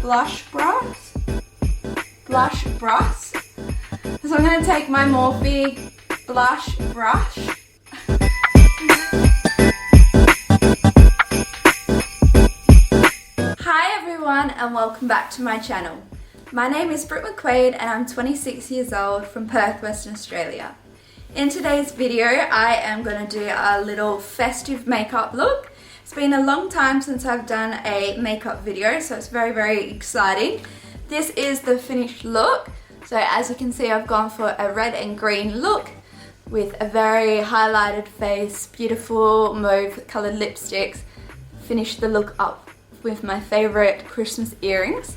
blush brush. So I'm going to take my Morphe blush brush. Hi everyone and welcome back to my channel. My name is Britt McQuaid and I'm 26 years old from Perth, Western Australia. In today's video I am going to do a little festive makeup look. It's been a long time since I've done a makeup video, so it's very exciting. This is the finished look. So as you can see, I've gone for a red and green look with a very highlighted face, beautiful mauve coloured lipsticks. Finished the look up with my favourite Christmas earrings.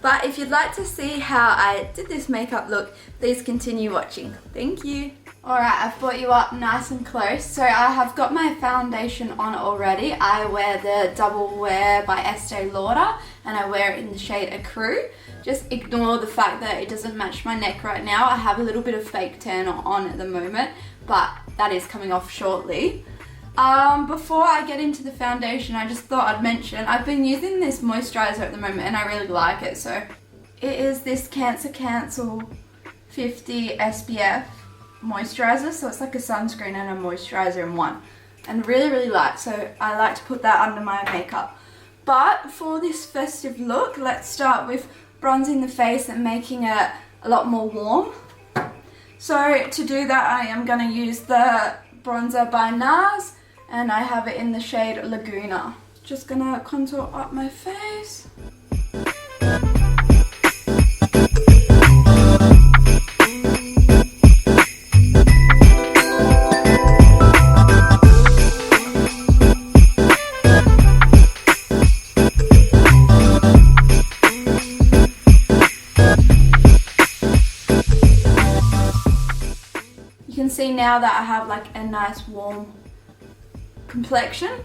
But if you'd like to see how I did this makeup look, please continue watching. Thank you. Alright, I've brought you up nice and close. So I have got my foundation on already. I wear the Double Wear by Estee Lauder and I wear it in the shade Ecru. Just ignore the fact that it doesn't match my neck right now. I have a little bit of fake tan on at the moment, but that is coming off shortly. Before I get into the foundation, I just thought I'd mention, I've been using this moisturizer at the moment and I really like it. So it is this Cancer Cancel 50 SPF moisturizer. So it's like a sunscreen and a moisturizer in one. And really light, so I like to put that under my makeup. But for this festive look, let's start with bronzing the face and making it a lot more warm. So to do that, I am going to use the bronzer by NARS and I have it in the shade Laguna. Just going to contour up my face. You can see now that I have like a nice warm complexion.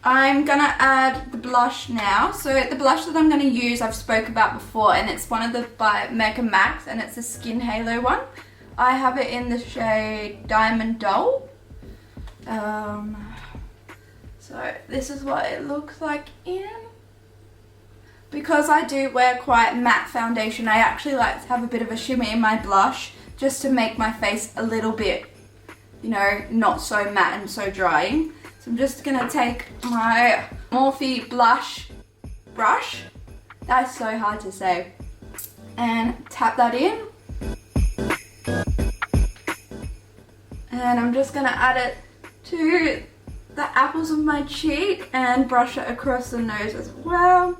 I'm gonna add the blush now. So the blush that I'm gonna use I've spoke about before and it's one of the by Mega Max and it's a Skin Halo one. I have it in the shade Diamond Doll. So this is what it looks like in. Because I do wear quite matte foundation, I actually like to have a bit of a shimmer in my blush just to make my face a little bit, you know, not so matte and so drying. So I'm just going to take my Morphe blush brush, that's so hard to say, and tap that in. And I'm just going to add it to the apples of my cheek and brush it across the nose as well.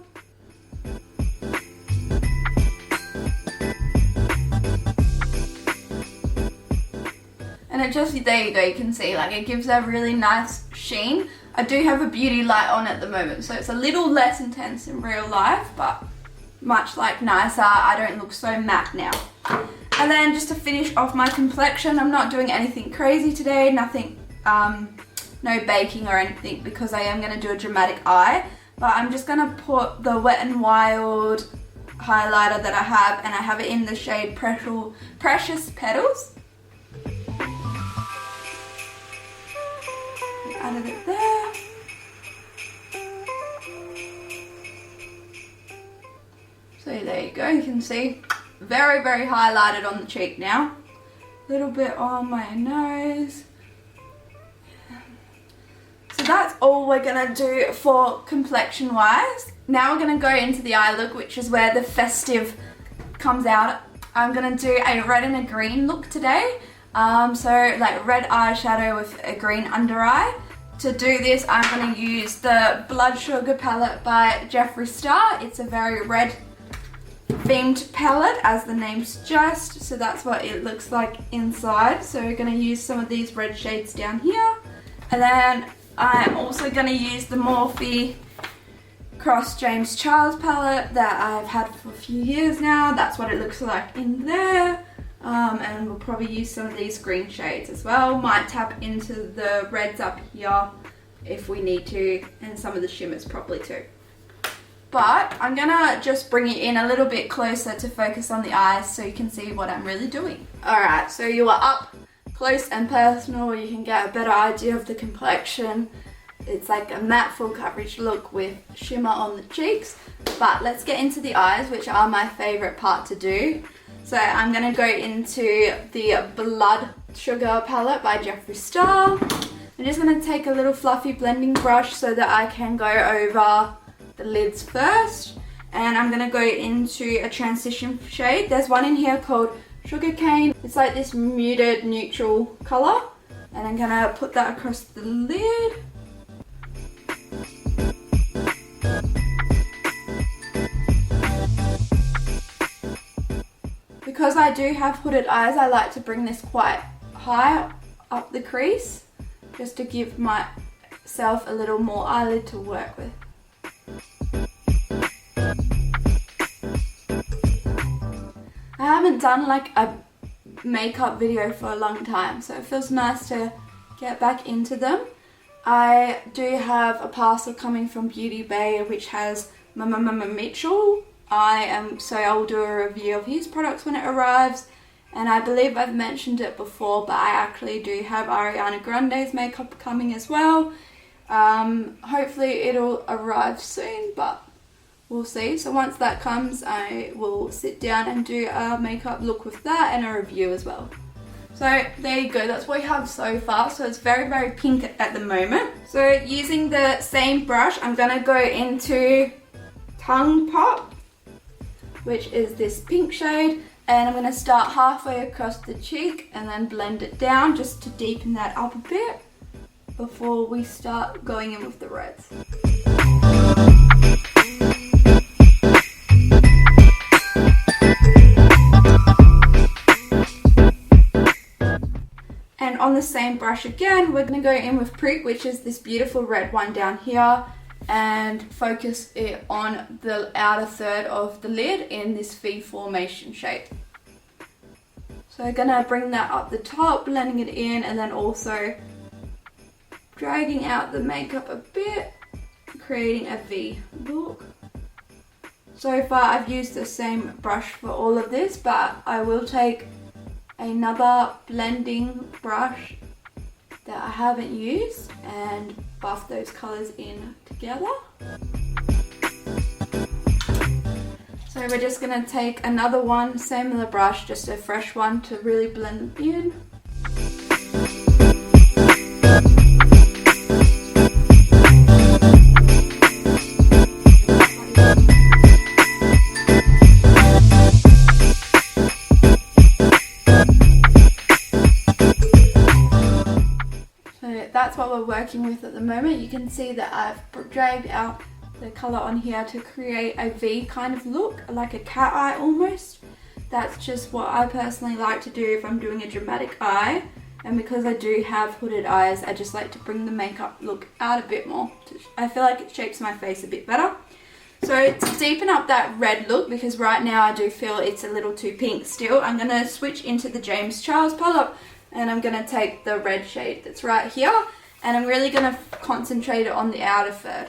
And it just, there you go, you can see, like it gives a really nice sheen. I do have a beauty light on at the moment, so it's a little less intense in real life, but much like nicer, I don't look so matte now. And then just to finish off my complexion, I'm not doing anything crazy today, nothing, no baking or anything, because I am going to do a dramatic eye. But I'm just going to put the Wet n Wild highlighter that I have, and I have it in the shade Precious Petals. Added it there. So there you go, you can see very highlighted on the cheek now. A little bit on my nose. So that's all we're gonna do for complexion wise. Now we're gonna go into the eye look, which is where the festive comes out. I'm gonna do a red and a green look today. So like red eyeshadow with a green under eye. To do this, I'm going to use the Blood Sugar palette by Jeffree Star. It's a very red themed palette, as the name suggests. So that's what it looks like inside. So we're going to use some of these red shades down here. And then I'm also going to use the Morphe Cross James Charles palette that I've had for a few years now. That's what it looks like in there. And we'll probably use some of these green shades as well. Might tap into the reds up here if we need to, and some of the shimmers probably too. But I'm gonna just bring it in a little bit closer to focus on the eyes so you can see what I'm really doing. Alright, so you are up close and personal, you can get a better idea of the complexion. It's like a matte full coverage look with shimmer on the cheeks. But let's get into the eyes, which are my favorite part to do. So I'm going to go into the Blood Sugar palette by Jeffree Star. I'm just going to take a little fluffy blending brush so that I can go over the lids first. And I'm going to go into a transition shade. There's one in here called Sugarcane. It's like this muted neutral colour. And I'm going to put that across the lid. Because I do have hooded eyes, I like to bring this quite high up the crease, just to give myself a little more eyelid to work with. I haven't done like a makeup video for a long time, so it feels nice to get back into them. I do have a parcel coming from Beauty Bay which has Mitchell. So I'll do a review of his products when it arrives, and I believe I've mentioned it before, but I actually do have Ariana Grande's makeup coming as well. Hopefully it'll arrive soon, but we'll see. So once that comes, I will sit down and do a makeup look with that and a review as well. So there you go, that's what we have so far. So it's very, very pink at the moment. So using the same brush, I'm gonna go into Tongue Pop, which is this pink shade, and I'm going to start halfway across the cheek and then blend it down just to deepen that up a bit before we start going in with the reds. And on the same brush again, we're going to go in with Prick, which is this beautiful red one down here, and focus it on the outer third of the lid in this V formation shape. So I'm gonna bring that up the top, blending it in, and then also dragging out the makeup a bit, creating a V look. So far I've used the same brush for all of this, but I will take another blending brush that I haven't used and buff those colours in together. So we're just going to take another one, same with the brush, just a fresh one to really blend them in. That's what we're working with at the moment. You can see that I've dragged out the colour on here to create a V kind of look, like a cat eye almost. That's just what I personally like to do if I'm doing a dramatic eye. And because I do have hooded eyes, I just like to bring the makeup look out a bit more. I feel like it shapes my face a bit better. So to deepen up that red look, because right now I do feel it's a little too pink still, I'm going to switch into the James Charles palette. And I'm going to take the red shade that's right here, and I'm really going to concentrate it on the outer third.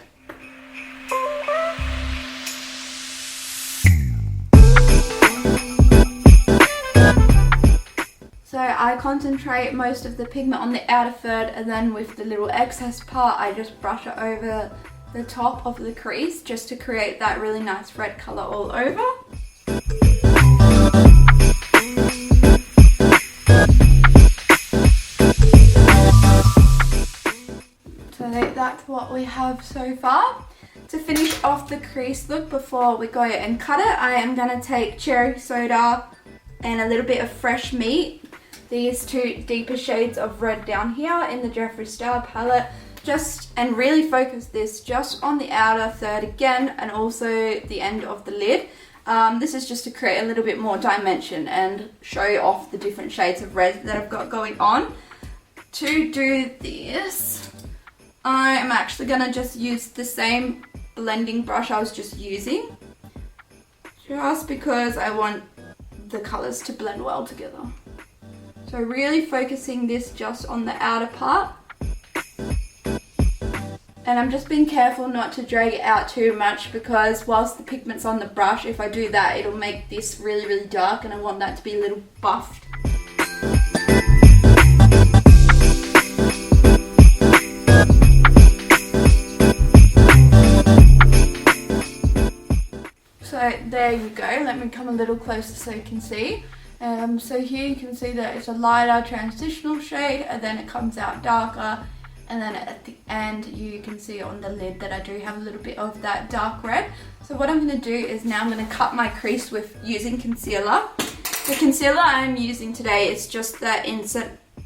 So I concentrate most of the pigment on the outer third, and then with the little excess part I just brush it over the top of the crease just to create that really nice red colour all over. That's what we have so far. To finish off the crease look before we go and cut it, I am going to take Cherry Soda and a little bit of Fresh Meat, these two deeper shades of red down here in the Jeffree Star palette, and really focus this just on the outer third again, and also the end of the lid. This is just to create a little bit more dimension and show off the different shades of red that I've got going on. To do this, I am actually going to just use the same blending brush I was just using, just because I want the colours to blend well together. So really focusing this just on the outer part. And I'm just being careful not to drag it out too much, because whilst the pigment's on the brush, if I do that, it'll make this really, really dark, and I want that to be a little buffed. there you go. Let me come a little closer so you can see. So here you can see that it's a lighter transitional shade, and then it comes out darker, and then at the end you can see on the lid that I do have a little bit of that dark red. So what I'm going to do is now I'm going to cut my crease with using concealer. The concealer I'm using today is just the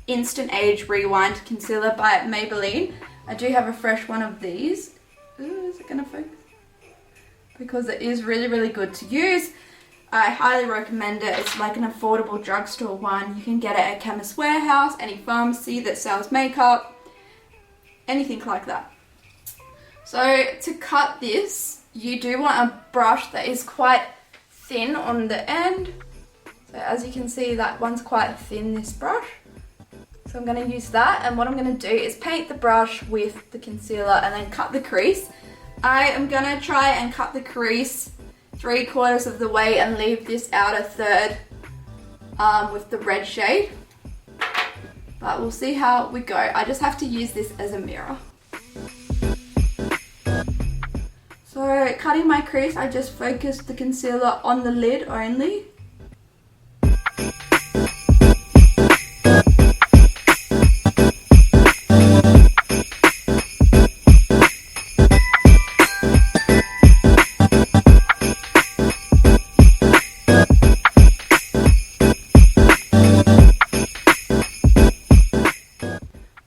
Instant Age Rewind Concealer by Maybelline. I do have a fresh one of these. Ooh, is it going to focus? Because it is really, really good to use. I highly recommend it. It's like an affordable drugstore one. You can get it at Chemist Warehouse, any pharmacy that sells makeup, anything like that. So to cut this, you do want a brush that is quite thin on the end. So as you can see, that one's quite thin, this brush. So I'm going to use that, and what I'm going to do is paint the brush with the concealer and then cut the crease. I am going to try and cut the crease 3/4 of the way and leave this outer third with the red shade. But we'll see how we go. I just have to use this as a mirror. So cutting my crease, I just focused the concealer on the lid only.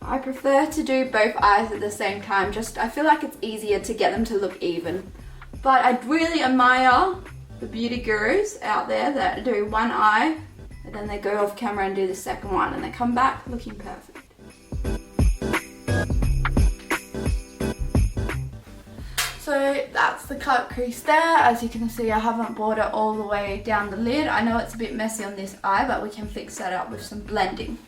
I prefer to do both eyes at the same time, I feel like it's easier to get them to look even. But I really admire the beauty gurus out there that do one eye and then they go off camera and do the second one and they come back looking perfect. So that's the cut crease there. As you can see, I haven't brought it all the way down the lid. I know it's a bit messy on this eye, but we can fix that up with some blending.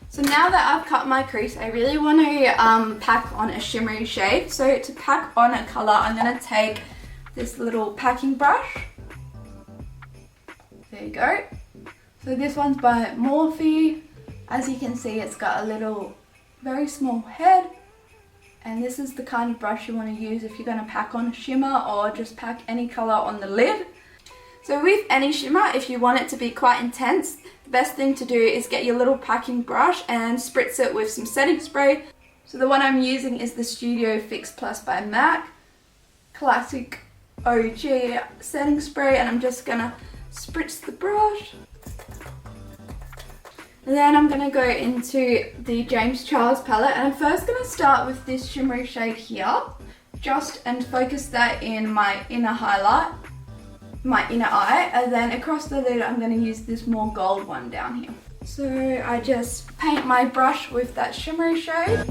So now that I've cut my crease, I really want to pack on a shimmery shade. So to pack on a colour, I'm going to take this little packing brush. There you go. So this one's by Morphe. As you can see, it's got a little, very small head. And this is the kind of brush you want to use if you're going to pack on a shimmer or just pack any colour on the lid. So with any shimmer, if you want it to be quite intense, the best thing to do is get your little packing brush and spritz it with some setting spray. So the one I'm using is the Studio Fix Plus by MAC. Classic OG setting spray, and I'm just going to spritz the brush. And then I'm going to go into the James Charles palette, and I'm first going to start with this shimmery shade here, and focus that in my inner highlight, my inner eye, and then across the lid I'm going to use this more gold one down here. So I just paint my brush with that shimmery shade.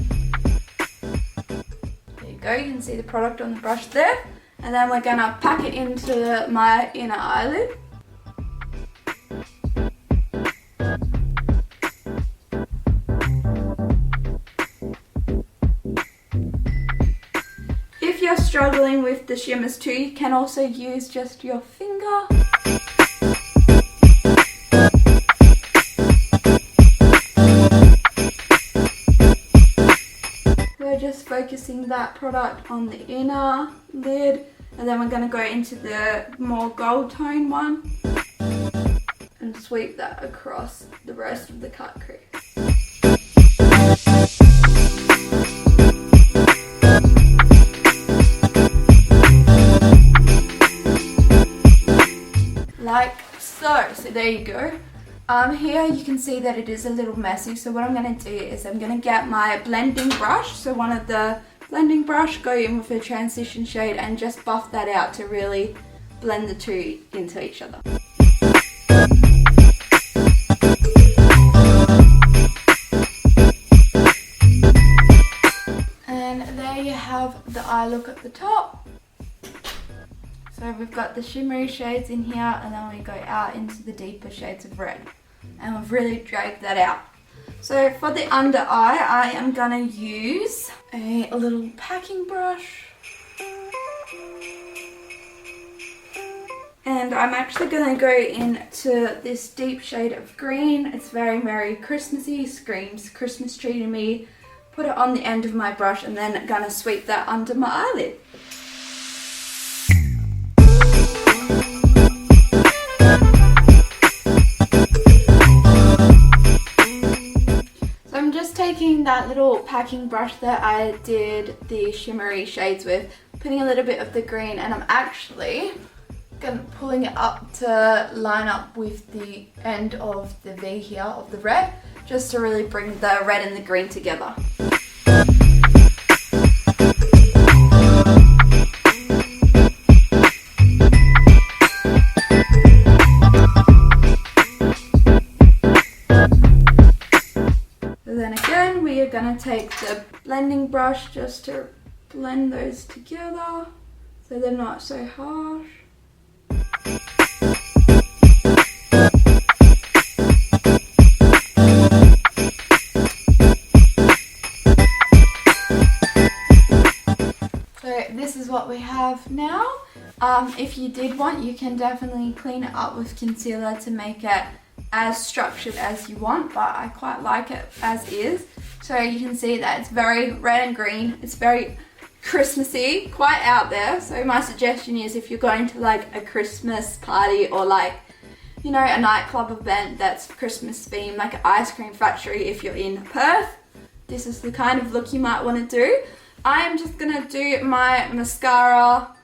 There you go, you can see the product on the brush there. And then we're going to pack it into my inner eyelid. If you're struggling with the shimmers too, you can also use just your finger. We're just focusing that product on the inner lid, and then we're going to go into the more gold tone one and sweep that across the rest of the cut crease. Like so. So there you go. Here you can see that it is a little messy, so what I'm going to do is I'm going to get my blending brush, so one of the blending brush, go in with a transition shade and just buff that out to really blend the two into each other. And there you have the eye look at the top. So we've got the shimmery shades in here, and then we go out into the deeper shades of red. And we've really dragged that out. So for the under eye, I am going to use a little packing brush. And I'm actually going to go into this deep shade of green. It's very, very Christmassy, screams Christmas tree to me. Put it on the end of my brush and then going to sweep that under my eyelid. little packing brush that I did the shimmery shades with, putting a little bit of the green, and I'm actually pulling it up to line up with the end of the V here of the red, just to really bring the red and the green together. Then again, we are going to take the blending brush just to blend those together so they're not so harsh. So this is what we have now. If you did want, you can definitely clean it up with concealer to make it as structured as you want, but I quite like it as is. So you can see that it's very red and green. It's very Christmassy, quite out there. So my suggestion is, if you're going to like a Christmas party or like, you know, a nightclub event that's Christmas themed, like an ice cream factory if you're in Perth, this is the kind of look you might want to do. I am just gonna do my mascara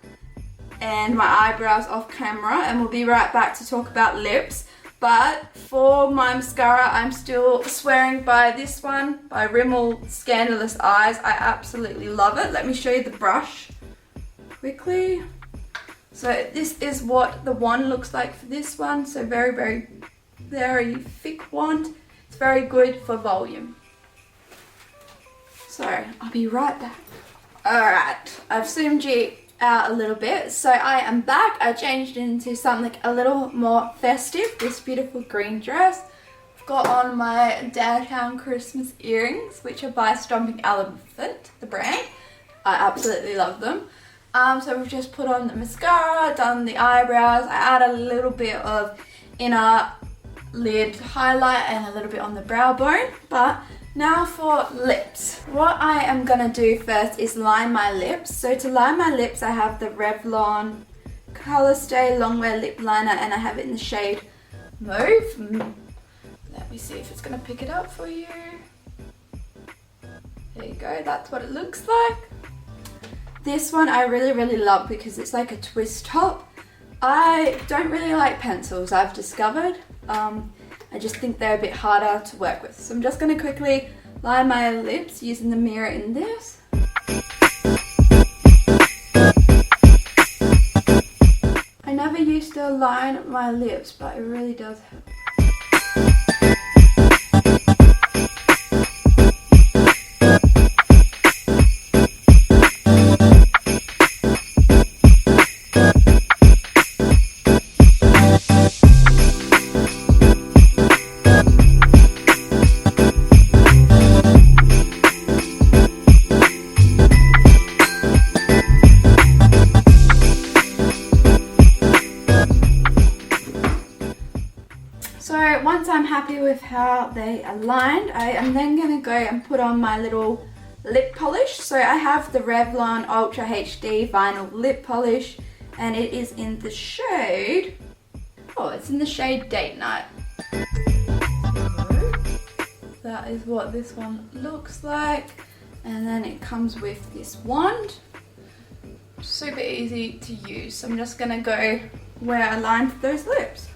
and my eyebrows off camera, and we'll be right back to talk about lips. But for my mascara, I'm still swearing by this one, by Rimmel Scandalous Eyes. I absolutely love it. Let me show you the brush quickly. So this is what the wand looks like for this one. So very, very, very thick wand. It's very good for volume. So I'll be right back. Alright, I've zoomed you out a little bit, so I am back. I changed into something a little more festive, this beautiful green dress. I've got on my Downtown Christmas earrings, which are by Stomping Elephant, the brand. I absolutely love them. So we've just put on the mascara, done the eyebrows. I add a little bit of inner lid highlight and a little bit on the brow bone. But now for lips. What I am gonna do first is line my lips. So to line my lips, I have the Revlon Color Stay Longwear Lip Liner, and I have it in the shade Mauve. Let me see if it's gonna pick it up for you. There you go, that's what it looks like. This one I really, really love because it's like a twist top. I don't really like pencils, I've discovered. I just think they're a bit harder to work with. So I'm just going to quickly line my lips using the mirror in this. I never used to line my lips, but it really does help. So once I'm happy with how they are lined, I am then going to go and put on my little lip polish. So I have the Revlon Ultra HD Vinyl Lip Polish, and it is in the shade, it's in the shade Date Night. That is what this one looks like. And then it comes with this wand. Super easy to use. So I'm just going to go where I lined those lips.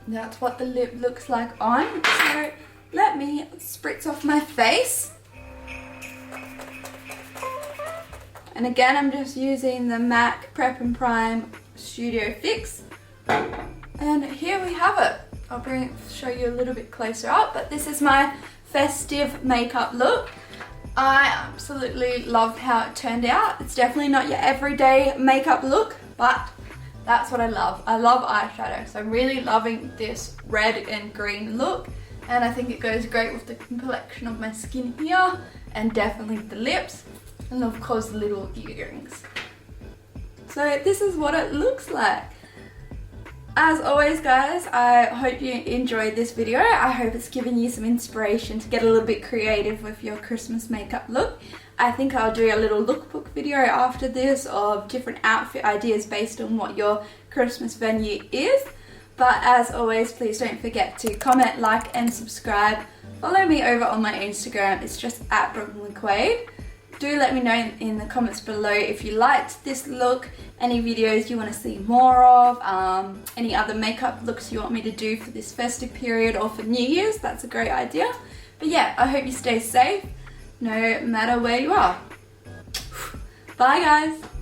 That's what the lip looks like on. So let me spritz off my face. And again, I'm just using the MAC Prep and Prime Studio Fix. And here we have it. I'll show you a little bit closer up, but this is my festive makeup look. I absolutely loved how it turned out. It's definitely not your everyday makeup look, but that's what I love. I love eyeshadow, so I'm really loving this red and green look, and I think it goes great with the complexion of my skin here, and definitely the lips, and of course the little earrings. So this is what it looks like. As always guys, I hope you enjoyed this video. I hope it's given you some inspiration to get a little bit creative with your Christmas makeup look. I think I'll do a little lookbook video after this of different outfit ideas based on what your Christmas venue is. But as always, please don't forget to comment, like and subscribe. Follow me over on my Instagram, it's just at @BrooklynQuaid. Do let me know in the comments below if you liked this look, any videos you want to see more of, any other makeup looks you want me to do for this festive period or for New Year's. That's a great idea. But yeah, I hope you stay safe no matter where you are. Bye guys!